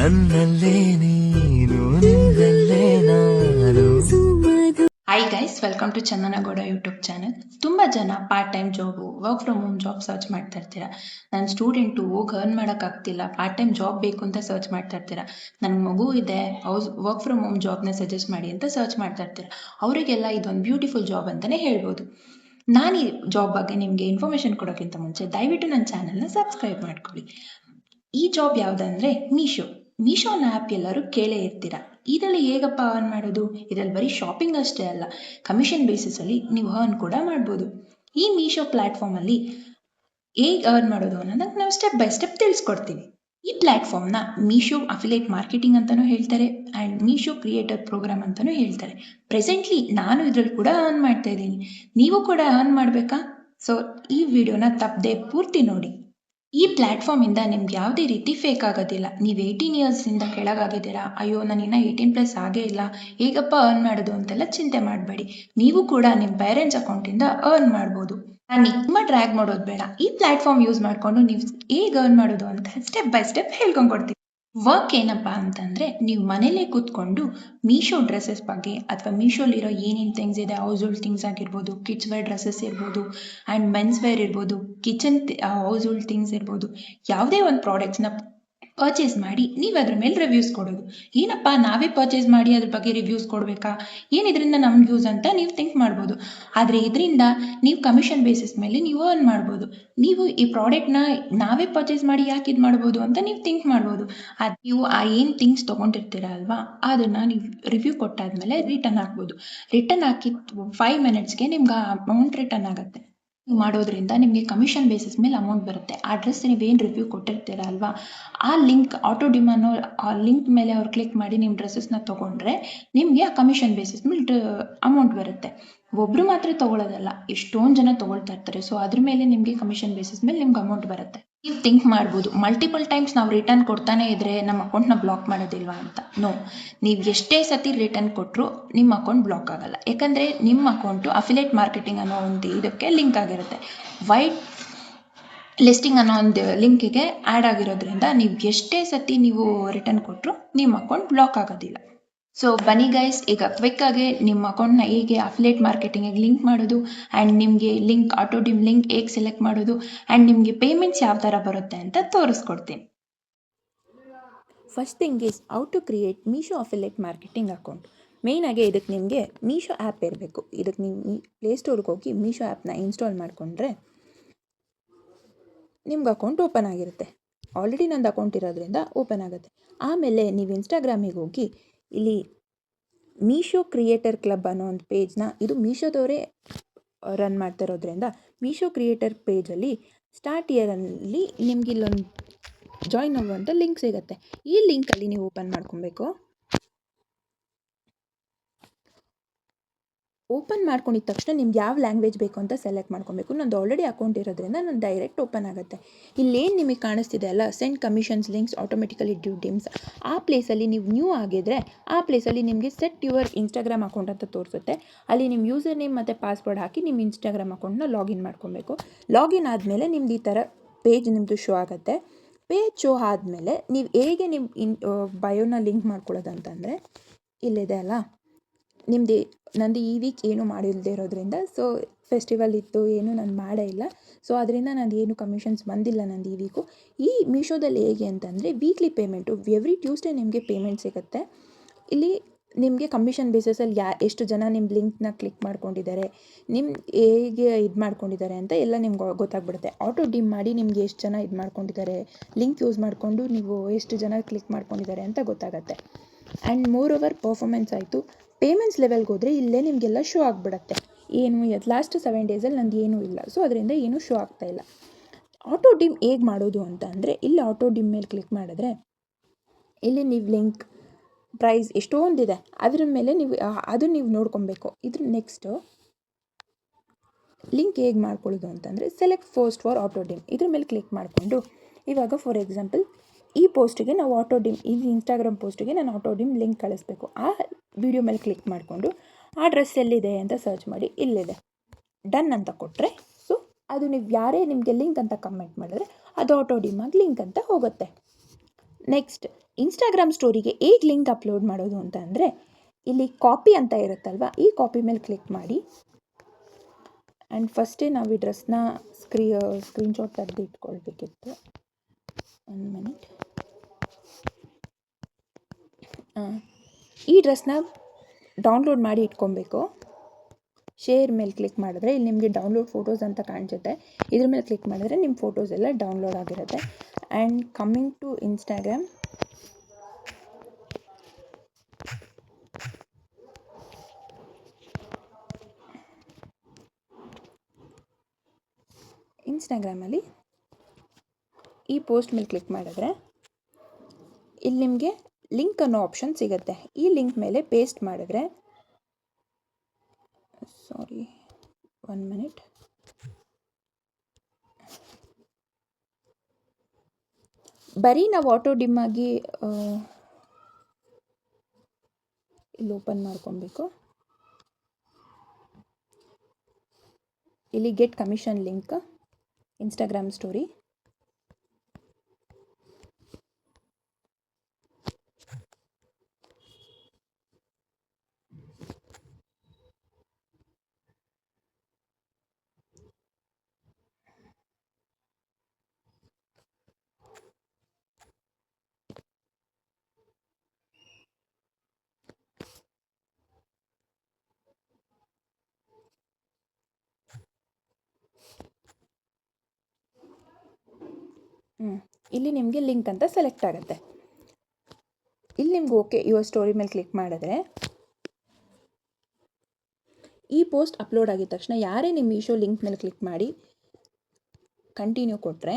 ನನ್ನಲ್ಲೇ ನೀನು ನಿನ್ನಲ್ಲೇ ನಾನು. Hi guys, welcome to Chandanagouda YouTube channel. ತುಂಬ ಜನ part time job, work from home job search ಮಾಡ್ತಾ ಇರ್ತೀರಾ. ನಾನು ಸ್ಟೂಡೆಂಟು, ಹೋಗಿ ಅರ್ನ್ ಮಾಡೋಕ್ಕಾಗ್ತಿಲ್ಲ, ಪಾರ್ಟ್ ಟೈಮ್ ಜಾಬ್ ಬೇಕು ಅಂತ ಸರ್ಚ್ ಮಾಡ್ತಾ ಇರ್ತೀರಾ. ನನಗೆ ಮಗು ಇದೆ, ವರ್ಕ್ ಫ್ರಮ್ ಹೋಮ್ ಜಾಬ್ನ ಸಜೆಸ್ಟ್ ಮಾಡಿ ಅಂತ ಸರ್ಚ್ ಮಾಡ್ತಾ ಇರ್ತೀರಾ. ಅವರಿಗೆಲ್ಲ ಇದೊಂದು ಬ್ಯೂಟಿಫುಲ್ ಜಾಬ್ ಅಂತಲೇ ಹೇಳ್ಬೋದು. ನಾನು ಈ ಜಾಬ್ ಬಗ್ಗೆ ನಿಮಗೆ ಇನ್ಫಾರ್ಮೇಷನ್ ಕೊಡೋಕ್ಕಿಂತ ಮುಂಚೆ ದಯವಿಟ್ಟು ನನ್ನ ಚಾನಲ್ನ ಸಬ್ಸ್ಕ್ರೈಬ್ ಮಾಡ್ಕೊಳ್ಳಿ. ಈ ಜಾಬ್ ಯಾವುದಂದ್ರೆ ಮೀಶೋನ ಆ್ಯಪ್ ಎಲ್ಲರೂ ಕೇಳೇ ಇರ್ತೀರಾ. ಇದರಲ್ಲಿ ಹೇಗಪ್ಪ ಅರ್ನ್ ಮಾಡೋದು? ಇದರಲ್ಲಿ ಬರೀ ಶಾಪಿಂಗ್ ಅಷ್ಟೇ ಅಲ್ಲ, ಕಮಿಷನ್ ಬೇಸಿಸಲ್ಲಿ ನೀವು ಅರ್ನ್ ಕೂಡ ಮಾಡ್ಬೋದು. ಈ ಮೀಶೋ ಪ್ಲ್ಯಾಟ್ಫಾರ್ಮಲ್ಲಿ ಹೇಗೆ ಅರ್ನ್ ಮಾಡೋದು ಅನ್ನೋದಕ್ಕೆ ನಾವು ಸ್ಟೆಪ್ ಬೈ ಸ್ಟೆಪ್ ತಿಳಿಸ್ಕೊಡ್ತೀವಿ. ಈ ಪ್ಲ್ಯಾಟ್ಫಾರ್ಮ್ನ ಮೀಶೋ ಅಫಿಲಿಯೇಟ್ ಮಾರ್ಕೆಟಿಂಗ್ ಅಂತಲೂ ಹೇಳ್ತಾರೆ ಆ್ಯಂಡ್ ಮೀಶೋ ಕ್ರಿಯೇಟರ್ ಪ್ರೋಗ್ರಾಮ್ ಅಂತಲೂ ಹೇಳ್ತಾರೆ. ಪ್ರೆಸೆಂಟ್ಲಿ ನಾನು ಇದರಲ್ಲಿ ಕೂಡ ಅರ್ನ್ ಮಾಡ್ತಾ ಇದ್ದೀನಿ. ನೀವು ಕೂಡ ಅರ್ನ್ ಮಾಡಬೇಕಾ? ಸೊ ಈ ವಿಡಿಯೋನ ತಪ್ಪದೆ ಪೂರ್ತಿ ನೋಡಿ. ಈ ಪ್ಲ್ಯಾಟ್ಫಾರ್ಮಿಂದ ನಿಮ್ಗೆ ಯಾವುದೇ ರೀತಿ ಫೇಕ್ ಆಗೋದಿಲ್ಲ. ನೀವು 18 ಇಯರ್ಸಿಂದ ಕೆಳಗಾಗಿದ್ದೀರಾ, ಅಯ್ಯೋ ನಾನು ಇನ್ನೂ 18+ ಆಗೇ ಇಲ್ಲ, ಹೇಗಪ್ಪ ಅರ್ನ್ ಮಾಡೋದು ಅಂತೆಲ್ಲ ಚಿಂತೆ ಮಾಡಬೇಡಿ. ನೀವು ಕೂಡ ನಿಮ್ಮ ಪೇರೆಂಟ್ಸ್ ಅಕೌಂಟಿಂದ ಅರ್ನ್ ಮಾಡ್ಬೋದು. ನಾನು ತುಂಬ ಡ್ರ್ಯಾಗ್ ಮಾಡೋದು ಬೇಡ. ಈ ಪ್ಲ್ಯಾಟ್ಫಾರ್ಮ್ ಯೂಸ್ ಮಾಡಿಕೊಂಡು ನೀವು ಹೇಗೆ ಅರ್ನ್ ಮಾಡೋದು ಅಂತ ಸ್ಟೆಪ್ ಬೈ ಸ್ಟೆಪ್ ಹೇಳ್ಕೊಂಡ್ಕೊಡ್ತೀನಿ. ವರ್ಕ್ ಏನಪ್ಪ ಅಂತಂದರೆ, ನೀವು ಮನೇಲೇ ಕೂತ್ಕೊಂಡು ಮೀಶೋ ಡ್ರೆಸ್ಸಸ್ ಬಗ್ಗೆ ಅಥವಾ ಮೀಶೋಲಿರೋ ಏನೇನು ಥಿಂಗ್ಸ್ ಇದೆ, ಹೌಸ್ ಹೋಲ್ಡ್ ಥಿಂಗ್ಸ್ ಆಗಿರ್ಬೋದು, ಕಿಡ್ಸ್ ವೇರ್ ಡ್ರೆಸ್ಸಸ್ ಇರ್ಬೋದು ಆ್ಯಂಡ್ ಮೆನ್ಸ್ ವೇರ್ ಇರ್ಬೋದು, ಕಿಚನ್ ಹೌಸ್ ಹೋಲ್ಡ್ ಥಿಂಗ್ಸ್ ಇರ್ಬೋದು, ಯಾವುದೇ ಒಂದು ಪ್ರಾಡಕ್ಟ್ಸ್ನ ಪರ್ಚೇಸ್ ಮಾಡಿ ನೀವು ಅದ್ರ ಮೇಲೆ ರಿವ್ಯೂಸ್ ಕೊಡೋದು. ಏನಪ್ಪ ನಾವೇ ಪರ್ಚೇಸ್ ಮಾಡಿ ಅದ್ರ ಬಗ್ಗೆ ರಿವ್ಯೂಸ್ ಕೊಡಬೇಕಾ, ಏನು ಇದರಿಂದ ನಮ್ಗೆ ಯೂಸ್ ಅಂತ ನೀವು ಥಿಂಕ್ ಮಾಡ್ಬೋದು. ಆದರೆ ಇದರಿಂದ ನೀವು ಕಮಿಷನ್ ಬೇಸಿಸ್ ಮೇಲೆ ನೀವು ಅರ್ನ್ ಮಾಡ್ಬೋದು. ನೀವು ಈ ಪ್ರಾಡಕ್ಟ್ನ ನಾವೇ ಪರ್ಚೇಸ್ ಮಾಡಿ ಯಾಕೆ ಇದು ಮಾಡ್ಬೋದು ಅಂತ ನೀವು ಥಿಂಕ್ ಮಾಡ್ಬೋದು. ಅದು ನೀವು ಏನು ಥಿಂಗ್ಸ್ ತೊಗೊಂಡಿರ್ತೀರ ಅಲ್ವಾ, ಅದನ್ನು ನೀವು ರಿವ್ಯೂ ಕೊಟ್ಟಾದ್ಮೇಲೆ ರಿಟರ್ನ್ ಹಾಕ್ಬೋದು. ರಿಟರ್ನ್ ಹಾಕಿ 5 ಮಿನಿಟ್ಸ್ಗೆ ನಿಮ್ಗೆ ಆ ಅಮೌಂಟ್ ರಿಟರ್ನ್ ಆಗುತ್ತೆ. ಮಾಡೋದ್ರಿಂದ ನಿಮಗೆ ಕಮಿಷನ್ ಬೇಸಿಸ್ ಮೇಲೆ ಅಮೌಂಟ್ ಬರುತ್ತೆ. ಆ ಡ್ರೆಸ್ ನೀವೇನು ರಿವ್ಯೂ ಕೊಟ್ಟಿರ್ತೀರ ಅಲ್ವಾ, ಆ ಲಿಂಕ್ ಆಟೋ ಡಿಮ್ ಅನ್ನೋ ಆ ಲಿಂಕ್ ಮೇಲೆ ಅವ್ರು ಕ್ಲಿಕ್ ಮಾಡಿ ನಿಮ್ಮ ಡ್ರೆಸ್ಸಸ್ನ ತೊಗೊಂಡ್ರೆ ನಿಮಗೆ ಆ ಕಮಿಷನ್ ಬೇಸಿಸ್ ಮೇಲೆ ಅಮೌಂಟ್ ಬರುತ್ತೆ. ಒಬ್ಬರು ಮಾತ್ರ ತೊಗೊಳ್ಳೋದಲ್ಲ, ಎಷ್ಟೊಂದು ಜನ ತೊಗೊಳ್ತಾ ಇರ್ತಾರೆ. ಸೊ ಅದ್ರ ಮೇಲೆ ನಿಮಗೆ ಕಮಿಷನ್ ಬೇಸಿಸ್ ಮೇಲೆ ನಿಮ್ಗೆ ಅಮೌಂಟ್ ಬರುತ್ತೆ. ನೀವು ಥಿಂಕ್ ಮಾಡ್ಬೋದು, ಮಲ್ಟಿಪಲ್ ಟೈಮ್ಸ್ ನಾವು ರಿಟರ್ನ್ ಕೊಡ್ತಾನೆ ಇದ್ರೆ ನಮ್ಮ ಅಕೌಂಟ್ನ ಬ್ಲಾಕ್ ಮಾಡೋದಿಲ್ವಾ ಅಂತ. ನೋ, ನೀವು ಎಷ್ಟೇ ಸತಿ ರಿಟರ್ನ್ ಕೊಟ್ಟರು ನಿಮ್ಮ ಅಕೌಂಟ್ ಬ್ಲಾಕ್ ಆಗಲ್ಲ. ಯಾಕಂದರೆ ನಿಮ್ಮ ಅಕೌಂಟು ಅಫಿಲಿಯೇಟ್ ಮಾರ್ಕೆಟಿಂಗ್ ಅನ್ನೋ ಒಂದು ಇದಕ್ಕೆ ಲಿಂಕ್ ಆಗಿರುತ್ತೆ. ವೈಟ್ ಲಿಸ್ಟಿಂಗ್ ಅನ್ನೋ ಒಂದು ಲಿಂಕಿಗೆ ಆ್ಯಡ್ ಆಗಿರೋದ್ರಿಂದ ನೀವು ಎಷ್ಟೇ ಸತಿ ನೀವು ರಿಟರ್ನ್ ಕೊಟ್ಟರು ನಿಮ್ಮ ಅಕೌಂಟ್ ಬ್ಲಾಕ್ ಆಗೋದಿಲ್ಲ. ಸೊ ಬನ್ನಿ ಗೈಸ್, ಈಗ ಕ್ವಿಕ್ಕಾಗಿ ನಿಮ್ಮ ಅಕೌಂಟ್ನ ಹೇಗೆ ಅಫಿಲಿಯೇಟ್ ಮಾರ್ಕೆಟಿಂಗಿಗೆ ಲಿಂಕ್ ಮಾಡೋದು ಆ್ಯಂಡ್ ನಿಮಗೆ ಲಿಂಕ್ ಆಟೋ ಡಿಮ್ ಲಿಂಕ್ ಹೇಗೆ ಸೆಲೆಕ್ಟ್ ಮಾಡೋದು ಆ್ಯಂಡ್ ನಿಮಗೆ ಪೇಮೆಂಟ್ಸ್ ಯಾವ ಥರ ಬರುತ್ತೆ ಅಂತ ತೋರಿಸ್ಕೊಡ್ತೀನಿ. First thing is how to create Meesho affiliate marketing account. ಮೇಯ್ನಾಗಿ ಇದಕ್ಕೆ ನಿಮಗೆ ಮೀಶೋ ಆ್ಯಪ್ ಇರಬೇಕು. ಇದಕ್ಕೆ ನೀವು ಪ್ಲೇಸ್ಟೋರ್ಗೆ ಹೋಗಿ ಮೀಶೋ ಆ್ಯಪ್ನ ಇನ್ಸ್ಟಾಲ್ ಮಾಡಿಕೊಂಡ್ರೆ ನಿಮ್ಗೆ ಅಕೌಂಟ್ ಓಪನ್ ಆಗಿರುತ್ತೆ. ಆಲ್ರೆಡಿ ನಂದು ಅಕೌಂಟ್ ಇರೋದ್ರಿಂದ ಓಪನ್ ಆಗುತ್ತೆ. ಆಮೇಲೆ ನೀವು ಇನ್ಸ್ಟಾಗ್ರಾಮಿಗೆ ಹೋಗಿ ಇಲ್ಲಿ ಮೀಶೋ ಕ್ರಿಯೇಟರ್ ಕ್ಲಬ್ ಅನ್ನೋ ಒಂದು ಪೇಜ್ನ, ಇದು ಮೀಶೋದವರೇ ರನ್ ಮಾಡ್ತಾ ಇರೋದ್ರಿಂದ ಮೀಶೋ ಕ್ರಿಯೇಟರ್ ಪೇಜಲ್ಲಿ ಸ್ಟಾರ್ಟ್ ಇಯರಲ್ಲಿ ನಿಮ್ಗೆ ಇಲ್ಲೊಂದು ಜಾಯ್ನ್ ಆಗುವಂಥ ಲಿಂಕ್ ಸಿಗುತ್ತೆ. ಈ ಲಿಂಕಲ್ಲಿ ನೀವು ಓಪನ್ ಮಾಡ್ಕೊಬೇಕು. ಓಪನ್ ಮಾಡ್ಕೊಂಡಿದ್ದ ತಕ್ಷಣ ನಿಮ್ಗೆ ಯಾವ ಲ್ಯಾಂಗ್ವೇಜ್ ಬೇಕು ಅಂತ ಸೆಲೆಕ್ಟ್ ಮಾಡ್ಕೊಬೇಕು. ನಂದು ಆಲ್ರೆಡಿ ಅಕೌಂಟ್ ಇರೋದ್ರಿಂದ ನಾನು ಡೈರೆಕ್ಟ್ ಓಪನ್ ಆಗುತ್ತೆ. ಇಲ್ಲೇನು ನಿಮಗೆ ಕಾಣಿಸ್ತಿದೆ ಅಲ್ಲ, ಸೆಂಡ್ ಕಮಿಷನ್ಸ್ ಲಿಂಕ್ಸ್ ಆಟೋಮೆಟಿಕಲಿ ಡ್ಯೂ ಡಿಮ್ಸ್, ಆ ಪ್ಲೇಸಲ್ಲಿ ನೀವು ನ್ಯೂ ಆಗಿದ್ರೆ ಆ ಪ್ಲೇಸಲ್ಲಿ ನಿಮಗೆ ಸೆಟ್ ಯುವರ್ ಇನ್ಸ್ಟಾಗ್ರಾಮ್ ಅಕೌಂಟ್ ಅಂತ ತೋರಿಸುತ್ತೆ. ಅಲ್ಲಿ ನಿಮ್ಮ ಯೂಸರ್ ನೇಮ್ ಮತ್ತು ಪಾಸ್ವರ್ಡ್ ಹಾಕಿ ನಿಮ್ಮ ಇನ್ಸ್ಟಾಗ್ರಾಮ್ ಅಕೌಂಟ್ನ ಲಾಗಿನ್ ಮಾಡ್ಕೊಬೇಕು. ಲಾಗಿನ್ ಆದಮೇಲೆ ನಿಮ್ದು ಈ ಥರ ಪೇಜ್ ನಿಮ್ಮದು ಶೋ ಆಗುತ್ತೆ. ಪೇಜ್ ಶೋ ಆದಮೇಲೆ ನೀವು ಹೇಗೆ ನಿಮ್ಮ ಬಯೋನ ಲಿಂಕ್ ಮಾಡ್ಕೊಳ್ಳೋದು ಅಂತಂದರೆ, ಇಲ್ಲಿದೆ ಅಲ್ಲ, ನಂದು ಈ ವೀಕ್ ಏನು ಮಾಡಿಲ್ಲದೆ ಇರೋದ್ರಿಂದ, ಸೊ ಫೆಸ್ಟಿವಲ್ ಇತ್ತು, ಏನು ನಾನು ಮಾಡೇ ಇಲ್ಲ. ಸೊ ಅದರಿಂದ ನಂದು ಏನು ಕಮಿಷನ್ಸ್ ಬಂದಿಲ್ಲ ನಂದು ಈ ವೀಕು. ಈ ಮೀಶೋದಲ್ಲಿ ಹೇಗೆ ಅಂತಂದರೆ ವೀಕ್ಲಿ ಪೇಮೆಂಟು, ಎವ್ರಿ ಟ್ಯೂಸ್ಡೇ ನಿಮಗೆ ಪೇಮೆಂಟ್ ಸಿಗುತ್ತೆ. ಇಲ್ಲಿ ನಿಮಗೆ ಕಮಿಷನ್ ಬೇಸಿಸಲ್ಲಿ ಎಷ್ಟು ಜನ ನಿಮ್ಮ ಲಿಂಕ್ನ ಕ್ಲಿಕ್ ಮಾಡ್ಕೊಂಡಿದ್ದಾರೆ, ಹೇಗೆ ಇದು ಮಾಡ್ಕೊಂಡಿದ್ದಾರೆ ಅಂತ ಎಲ್ಲ ನಿಮ್ಗೆ ಗೊತ್ತಾಗ್ಬಿಡುತ್ತೆ. ಆಟೋ ಡಿಮ್ ಮಾಡಿ ನಿಮಗೆ ಎಷ್ಟು ಜನ ಇದು ಮಾಡ್ಕೊಂಡಿದ್ದಾರೆ, ಲಿಂಕ್ ಯೂಸ್ ಮಾಡಿಕೊಂಡು ನೀವು ಎಷ್ಟು ಜನ ಕ್ಲಿಕ್ ಮಾಡ್ಕೊಂಡಿದ್ದಾರೆ ಅಂತ ಗೊತ್ತಾಗುತ್ತೆ. ಆ್ಯಂಡ್ ಮೋರ್ ಓವರ್ ಪರ್ಫಾಮೆನ್ಸ್ ಆಯಿತು. ಪೇಮೆಂಟ್ಸ್ ಲೆವೆಲ್ಗೆ ಹೋದರೆ ಇಲ್ಲೇ ನಿಮಗೆಲ್ಲ ಶೋ ಆಗಿಬಿಡುತ್ತೆ. ಏನು ಲಾಸ್ಟ್ 7 ಡೇಸಲ್ಲಿ ನಂದು ಏನೂ ಇಲ್ಲ, ಸೊ ಅದರಿಂದ ಏನೂ ಶೋ ಆಗ್ತಾಯಿಲ್ಲ. ಆಟೋ ಡಿಮ್ ಹೇಗೆ ಮಾಡೋದು ಅಂತ ಅಂದರೆ, ಇಲ್ಲಿ ಆಟೋ ಡಿಮ್ ಮೇಲೆ ಕ್ಲಿಕ್ ಮಾಡಿದ್ರೆ ಇಲ್ಲಿ ನೀವು ಲಿಂಕ್ ಪ್ರೈಸ್ ಎಷ್ಟೊಂದಿದೆ, ಅದ್ರ ಮೇಲೆ ನೀವು ನೋಡ್ಕೊಬೇಕು. ಇದ್ರ ನೆಕ್ಸ್ಟು ಲಿಂಕ್ ಹೇಗೆ ಮಾಡ್ಕೊಳ್ಳೋದು ಅಂತಂದರೆ, select post for auto dim, ಇದ್ರ ಮೇಲೆ ಕ್ಲಿಕ್ ಮಾಡಿಕೊಂಡು ಇವಾಗ ಫಾರ್ ಎಕ್ಸಾಂಪಲ್ ಈ ಪೋಸ್ಟಿಗೆ ನಾವು ಆಟೋ ಡಿಮ್, ಈ ಇನ್ಸ್ಟಾಗ್ರಾಮ್ ಪೋಸ್ಟಿಗೆ ನಾನು ಆಟೋ ಡಿಮ್ ಲಿಂಕ್ ಕಳಿಸ್ಬೇಕು. ಆ ವಿಡಿಯೋ ಮೇಲೆ ಕ್ಲಿಕ್ ಮಾಡಿಕೊಂಡು ಆ ಡ್ರೆಸ್ ಎಲ್ಲಿದೆ ಅಂತ ಸರ್ಚ್ ಮಾಡಿ ಇಲ್ಲಿದೆ ಡನ್ ಅಂತ ಕೊಟ್ಟರೆ, ಸೊ ಅದು ನೀವು ಯಾರೇ ನಿಮಗೆ ಲಿಂಕ್ ಅಂತ ಕಮೆಂಟ್ ಮಾಡಿದ್ರೆ ಅದು ಆಟೋ ಡಿಮ್ ಆಗಿ ಲಿಂಕ್ ಅಂತ ಹೋಗುತ್ತೆ. ನೆಕ್ಸ್ಟ್ ಇನ್ಸ್ಟಾಗ್ರಾಮ್ ಸ್ಟೋರಿಗೆ ಹೇಗೆ ಲಿಂಕ್ ಅಪ್ಲೋಡ್ ಮಾಡೋದು ಅಂತ ಅಂದರೆ, ಇಲ್ಲಿ ಕಾಪಿ ಅಂತ ಇರುತ್ತಲ್ವ, ಈ ಕಾಪಿ ಮೇಲೆ ಕ್ಲಿಕ್ ಮಾಡಿ. ಆ್ಯಂಡ್ ಫಸ್ಟೇ ನಾವು ಈ ಡ್ರೆಸ್ನ ಸ್ಕ್ರೀನ್ಶಾಟ್ ತೆಗೆದು ಇಟ್ಕೊಳ್ಬೇಕಿತ್ತು. 1 ಮಿನಿಟ್. ಈ ಡ್ರೆಸ್ನ ಡೌನ್ಲೋಡ್ ಮಾಡಿ ಇಟ್ಕೊಬೇಕು. ಶೇರ್ ಮೇಲೆ ಕ್ಲಿಕ್ ಮಾಡಿದ್ರೆ ಇಲ್ಲಿ ನಿಮಗೆ ಡೌನ್ಲೋಡ್ ಫೋಟೋಸ್ ಅಂತ ಕಾಣಿಸುತ್ತೆ. ಇದ್ರ ಮೇಲೆ ಕ್ಲಿಕ್ ಮಾಡಿದ್ರೆ ನಿಮ್ಮ ಫೋಟೋಸ್ ಎಲ್ಲ ಡೌನ್ಲೋಡ್ ಆಗಿರುತ್ತೆ. ಆ್ಯಂಡ್ ಕಮ್ಮಿಂಗ್ ಟು ಇನ್ಸ್ಟಾಗ್ರಾಮ್, ಇನ್ಸ್ಟಾಗ್ರಾಮಲ್ಲಿ ಈ ಪೋಸ್ಟ್ ಮೇಲೆ ಕ್ಲಿಕ್ ಮಾಡಿದ್ರೆ ಇಲ್ಲಿ ನಿಮಗೆ ಲಿಂಕ್ ಅನ್ನೋ ಆಪ್ಷನ್ ಸಿಗುತ್ತೆ. ಈ ಲಿಂಕ್ ಮೇಲೆ ಪೇಸ್ಟ್ ಮಾಡಿದ್ರೆ, 1 ಮಿನಿಟ್, ಬರೀ ನಾವು ಆಟೋ ಡಿಮ್ ಆಗಿ ಇಲ್ಲಿ ಓಪನ್ ಮಾಡ್ಕೊಬೇಕು. ಇಲ್ಲಿ get commission link, Instagram story, ಇಲ್ಲಿ ನಿಮಗೆ ಲಿಂಕ್ ಅಂತ ಸೆಲೆಕ್ಟ್ ಆಗುತ್ತೆ. ಇಲ್ಲಿ ನಿಮ್ಗೆ ಓಕೆ ಯುವರ್ ಸ್ಟೋರಿ ಮೇಲೆ ಕ್ಲಿಕ್ ಮಾಡಿದ್ರೆ ಈ ಪೋಸ್ಟ್ ಅಪ್ಲೋಡ್ ಆಗಿದ ತಕ್ಷಣ ಯಾರೇ ನಿಮ್ಮ ಮೀಶೋ ಲಿಂಕ್ ಮೇಲೆ ಕ್ಲಿಕ್ ಮಾಡಿ ಕಂಟಿನ್ಯೂ ಕೊಟ್ಟರೆ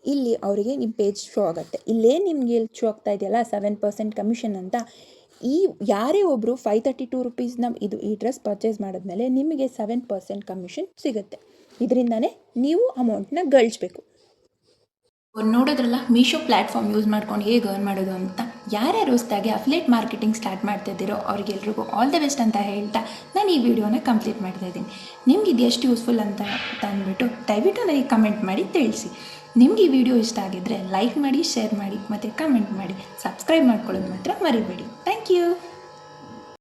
ಇಲ್ಲಿ ಅವರಿಗೆ ನಿಮ್ಮ ಪೇಜ್ ಶೋ ಆಗುತ್ತೆ. ಇಲ್ಲೇ ನಿಮಗೆ ಶೋ ಆಗ್ತಾ ಇದೆಯಲ್ಲ 7% ಕಮಿಷನ್ ಅಂತ, ಈ ಯಾರೇ ಒಬ್ಬರು 532 ರುಪೀಸ್ನ ಈ ಡ್ರೆಸ್ ಪರ್ಚೇಸ್ ಮಾಡಿದ್ಮೇಲೆ ನಿಮಗೆ 7% ಕಮಿಷನ್ ಸಿಗುತ್ತೆ. ಇದರಿಂದನೇ ನೀವು ಅಮೌಂಟ್ನ ಗಳಿಸಬೇಕು. ನೋಡೋದ್ರಲ್ಲ, ಮೀಶೋ ಪ್ಲ್ಯಾಟ್ಫಾರ್ಮ್ ಯೂಸ್ ಮಾಡ್ಕೊಂಡು ಹೇಗೆ ಅರ್ನ್ ಮಾಡೋದು ಅಂತ. ಯಾರ್ಯಾರು ಹೊಸದಾಗಿ ಅಫಿಲಿಯೇಟ್ ಮಾರ್ಕೆಟಿಂಗ್ ಸ್ಟಾರ್ಟ್ ಮಾಡ್ತಿದ್ದೀರೋ ಅವ್ರಿಗೆಲ್ರಿಗೂ ಆಲ್ ದ ಬೆಸ್ಟ್ ಅಂತ ಹೇಳ್ತಾ ನಾನು ಈ ವಿಡಿಯೋನ ಕಂಪ್ಲೀಟ್ ಮಾಡ್ತಾ ಇದ್ದೀನಿ. ನಿಮ್ಗೆ ಇದು ಎಷ್ಟು ಯೂಸ್ಫುಲ್ ಅಂತ ಅಂದ್ಬಿಟ್ಟು ದಯವಿಟ್ಟು ನನಗೆ ಕಮೆಂಟ್ ಮಾಡಿ ತಿಳಿಸಿ. ನಿಮ್ಗೆ ಈ ವಿಡಿಯೋ ಇಷ್ಟ ಆಗಿದ್ದರೆ ಲೈಕ್ ಮಾಡಿ, ಶೇರ್ ಮಾಡಿ ಮತ್ತು ಕಮೆಂಟ್ ಮಾಡಿ. ಸಬ್ಸ್ಕ್ರೈಬ್ ಮಾಡ್ಕೊಳ್ಳೋದು ಮಾತ್ರ ಮರಿಬೇಡಿ. Thank you.